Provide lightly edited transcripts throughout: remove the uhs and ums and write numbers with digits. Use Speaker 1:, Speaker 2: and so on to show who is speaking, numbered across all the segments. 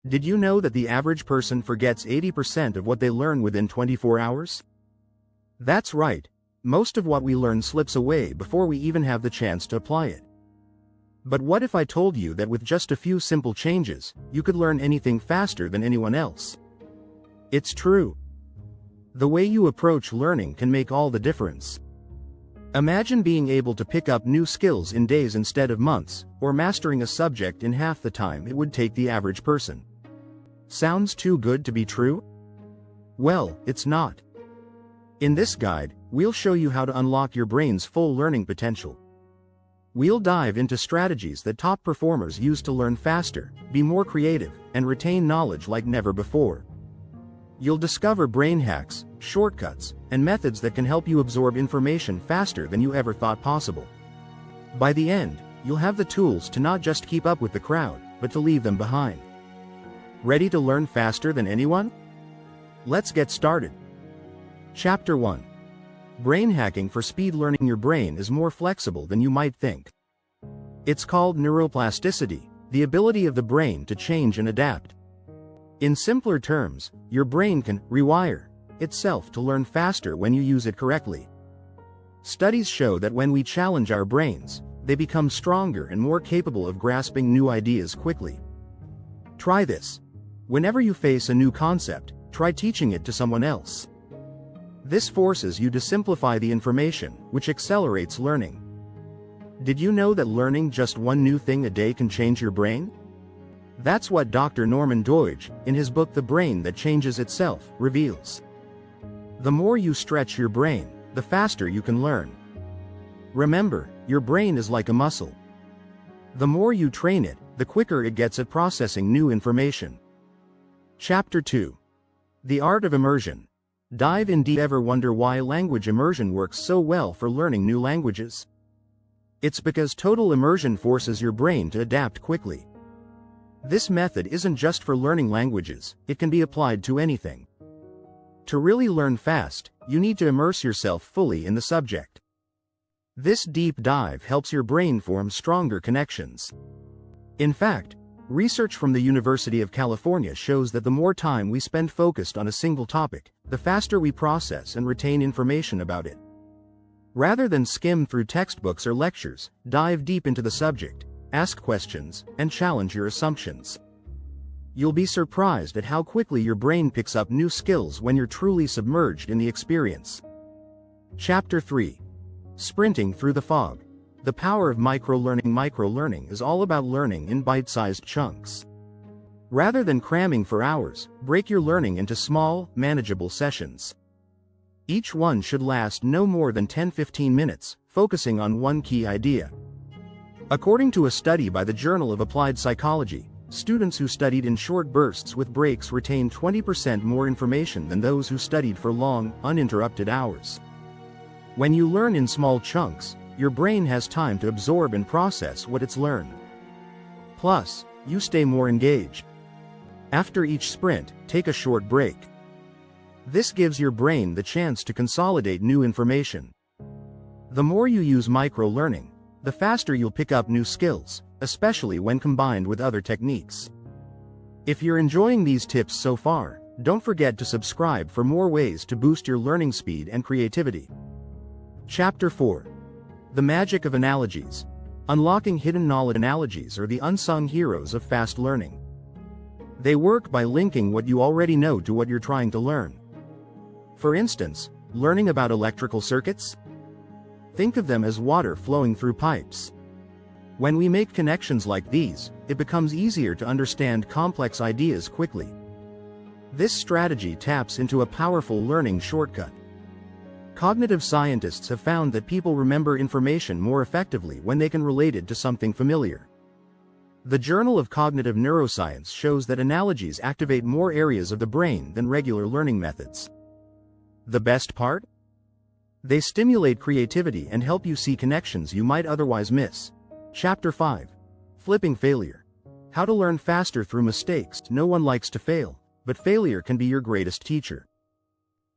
Speaker 1: Did you know that the average person forgets 80% of what they learn within 24 hours? That's right. Most of what we learn slips away before we even have the chance to apply it. But what if I told you that with just a few simple changes, you could learn anything faster than anyone else? It's true. The way you approach learning can make all the difference. Imagine being able to pick up new skills in days instead of months, or mastering a subject in half the time it would take the average person. Sounds too good to be true? Well, it's not. In this guide, we'll show you how to unlock your brain's full learning potential. We'll dive into strategies that top performers use to learn faster, be more creative, and retain knowledge like never before. You'll discover brain hacks, shortcuts, and methods that can help you absorb information faster than you ever thought possible. By the end, you'll have the tools to not just keep up with the crowd, but to leave them behind. Ready to learn faster than anyone? Let's get started. Chapter 1. Brain hacking for speed. Learning your brain is more flexible than you might think. It's called neuroplasticity, the ability of the brain to change and adapt. In simpler terms, your brain can rewire itself to learn faster when you use it correctly. Studies show that when we challenge our brains, they become stronger and more capable of grasping new ideas quickly. Try this. Whenever you face a new concept, try teaching it to someone else. This forces you to simplify the information, which accelerates learning. Did you know that learning just one new thing a day can change your brain? That's what Dr. Norman Doidge, in his book The Brain That Changes Itself, reveals. The more you stretch your brain, the faster you can learn. Remember, your brain is like a muscle. The more you train it, the quicker it gets at processing new information. Chapter 2. The Art of Immersion. Dive in deep. Ever wonder why language immersion works so well for learning new languages? It's because total immersion forces your brain to adapt quickly. This method isn't just for learning languages, it can be applied to anything. To really learn fast, you need to immerse yourself fully in the subject. This deep dive helps your brain form stronger connections. In fact, research from the University of California shows that the more time we spend focused on a single topic, the faster we process and retain information about it. Rather than skim through textbooks or lectures, dive deep into the subject, ask questions, and challenge your assumptions. You'll be surprised at how quickly your brain picks up new skills when you're truly submerged in the experience. Chapter 3. Sprinting through the fog. The power of micro-learning. Micro-learning is all about learning in bite-sized chunks. Rather than cramming for hours, break your learning into small, manageable sessions. Each one should last no more than 10-15 minutes, focusing on one key idea. According to a study by the Journal of Applied Psychology, students who studied in short bursts with breaks retained 20% more information than those who studied for long, uninterrupted hours. When you learn in small chunks, your brain has time to absorb and process what it's learned. Plus, you stay more engaged. After each sprint, take a short break. This gives your brain the chance to consolidate new information. The more you use micro-learning, the faster you'll pick up new skills, especially when combined with other techniques. If you're enjoying these tips so far, don't forget to subscribe for more ways to boost your learning speed and creativity. Chapter 4. The Magic of Analogies. Unlocking hidden knowledge. Analogies are the unsung heroes of fast learning. They work by linking what you already know to what you're trying to learn. For instance, learning about electrical circuits? Think of them as water flowing through pipes. When we make connections like these, it becomes easier to understand complex ideas quickly. This strategy taps into a powerful learning shortcut. Cognitive scientists have found that people remember information more effectively when they can relate it to something familiar. The Journal of Cognitive Neuroscience shows that analogies activate more areas of the brain than regular learning methods. The best part? They stimulate creativity and help you see connections you might otherwise miss. Chapter 5. Flipping failure. How to learn faster through mistakes. No one likes to fail, but failure can be your greatest teacher.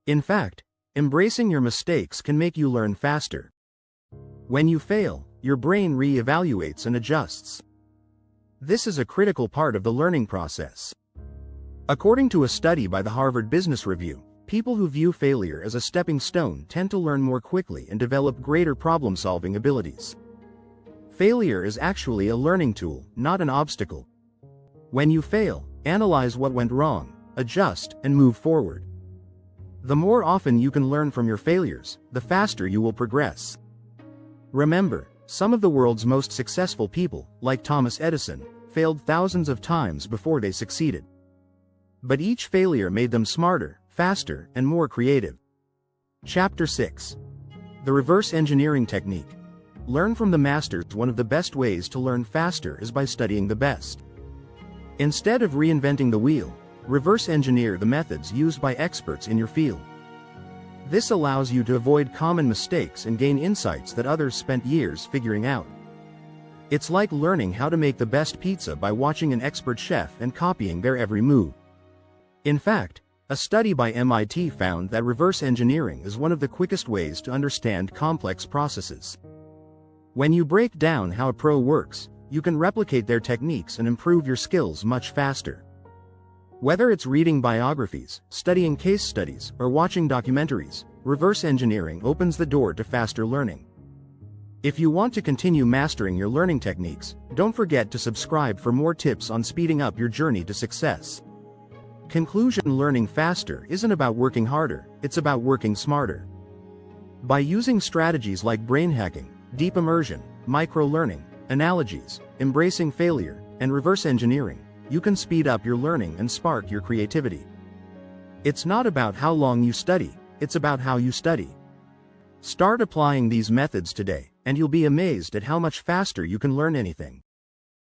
Speaker 1: In fact, embracing your mistakes can make you learn faster. When you fail, your brain re-evaluates and adjusts. This is a critical part of the learning process. According to a study by the Harvard Business Review, people who view failure as a stepping stone tend to learn more quickly and develop greater problem-solving abilities. Failure is actually a learning tool, not an obstacle. When you fail, analyze what went wrong, adjust, and move forward. The more often you can learn from your failures, the faster you will progress. Remember, some of the world's most successful people, like Thomas Edison, failed thousands of times before they succeeded. But each failure made them smarter, faster, and more creative. Chapter 6. The Reverse Engineering Technique. Learn from the masters. One of the best ways to learn faster is by studying the best. Instead of reinventing the wheel, reverse engineer the methods used by experts in your field. This allows you to avoid common mistakes and gain insights that others spent years figuring out. It's like learning how to make the best pizza by watching an expert chef and copying their every move. In fact, a study by MIT found that reverse engineering is one of the quickest ways to understand complex processes. When you break down how a pro works, you can replicate their techniques and improve your skills much faster. Whether it's reading biographies, studying case studies, or watching documentaries, reverse engineering opens the door to faster learning. If you want to continue mastering your learning techniques, don't forget to subscribe for more tips on speeding up your journey to success. Conclusion: learning faster isn't about working harder, it's about working smarter. By using strategies like brain hacking, deep immersion, micro-learning, analogies, embracing failure, and reverse engineering, you can speed up your learning and spark your creativity. It's not about how long you study, it's about how you study. Start applying these methods today, and you'll be amazed at how much faster you can learn anything.